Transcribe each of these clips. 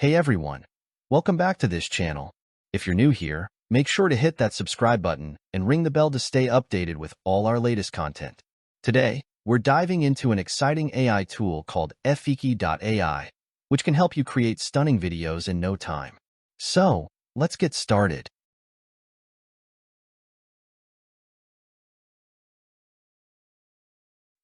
Hey everyone, welcome back to this channel. If you're new here, make sure to hit that subscribe button and ring the bell to stay updated with all our latest content. Today, we're diving into an exciting AI tool called Fliki.ai, which can help you create stunning videos in no time. So, let's get started.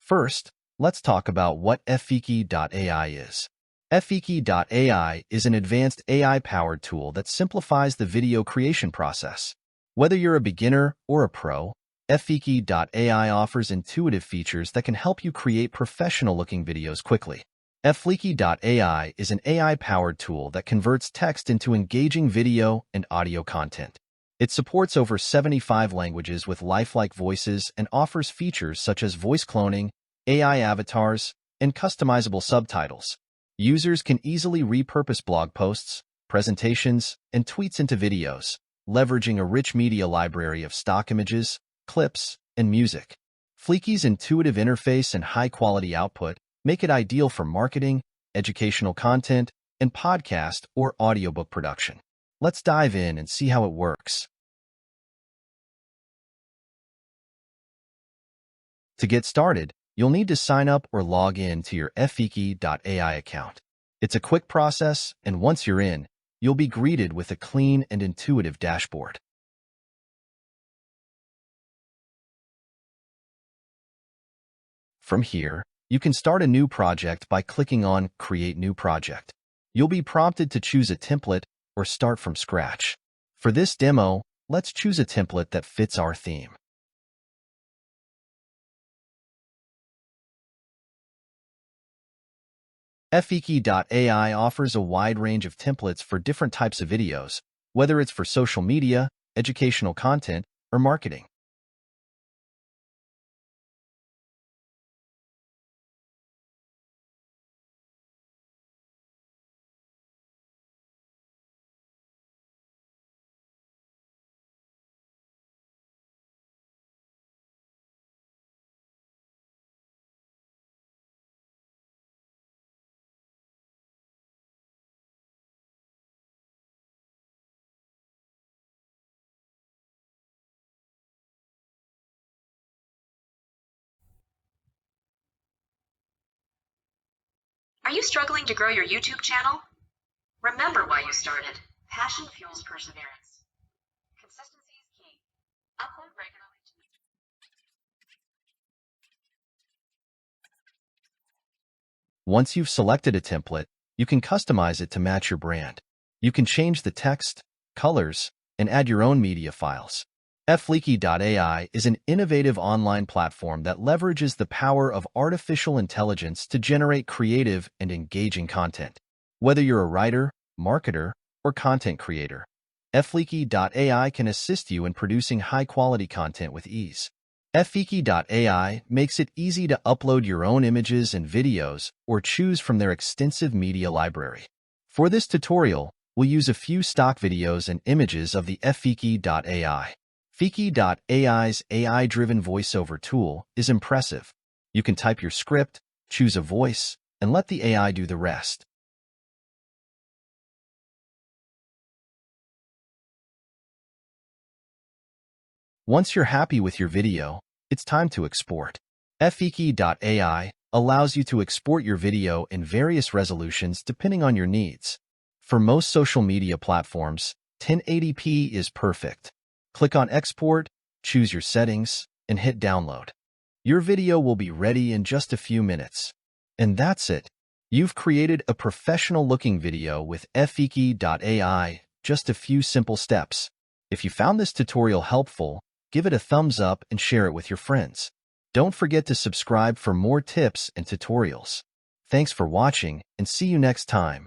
First, let's talk about what Fliki.ai is. Fliki.ai is an advanced AI-powered tool that simplifies the video creation process. Whether you're a beginner or a pro, Fliki.ai offers intuitive features that can help you create professional-looking videos quickly. Fliki.ai is an AI-powered tool that converts text into engaging video and audio content. It supports over 75 languages with lifelike voices and offers features such as voice cloning, AI avatars, and customizable subtitles. Users can easily repurpose blog posts, presentations, and tweets into videos, leveraging a rich media library of stock images, clips, and music. Fliki's intuitive interface and high-quality output make it ideal for marketing, educational content, and podcast or audiobook production. Let's dive in and see how it works. To get started, you'll need to sign up or log in to your Fliki.ai account. It's a quick process, and once you're in, you'll be greeted with a clean and intuitive dashboard. From here, you can start a new project by clicking on Create New Project. You'll be prompted to choose a template or start from scratch. For this demo, let's choose a template that fits our theme. Fliki.ai offers a wide range of templates for different types of videos, whether it's for social media, educational content, or marketing. Are you struggling to grow your YouTube channel? Remember why you started. Passion fuels perseverance. Consistency is key. Upload regularly to Once you've selected a template, you can customize it to match your brand. You can change the text, colors, and add your own media files. Fliki.ai is an innovative online platform that leverages the power of artificial intelligence to generate creative and engaging content. Whether you're a writer, marketer, or content creator, Fliki.ai can assist you in producing high-quality content with ease. Fliki.ai makes it easy to upload your own images and videos or choose from their extensive media library. For this tutorial, we'll use a few stock videos and images of the Fliki.ai. Fliki.ai's AI-driven voiceover tool is impressive. You can type your script, choose a voice, and let the AI do the rest. Once you're happy with your video, it's time to export. Fliki.ai allows you to export your video in various resolutions depending on your needs. For most social media platforms, 1080p is perfect. Click on Export, choose your settings, and hit Download. Your video will be ready in just a few minutes. And that's it. You've created a professional-looking video with Fliki.ai, just a few simple steps. If you found this tutorial helpful, give it a thumbs up and share it with your friends. Don't forget to subscribe for more tips and tutorials. Thanks for watching, and see you next time.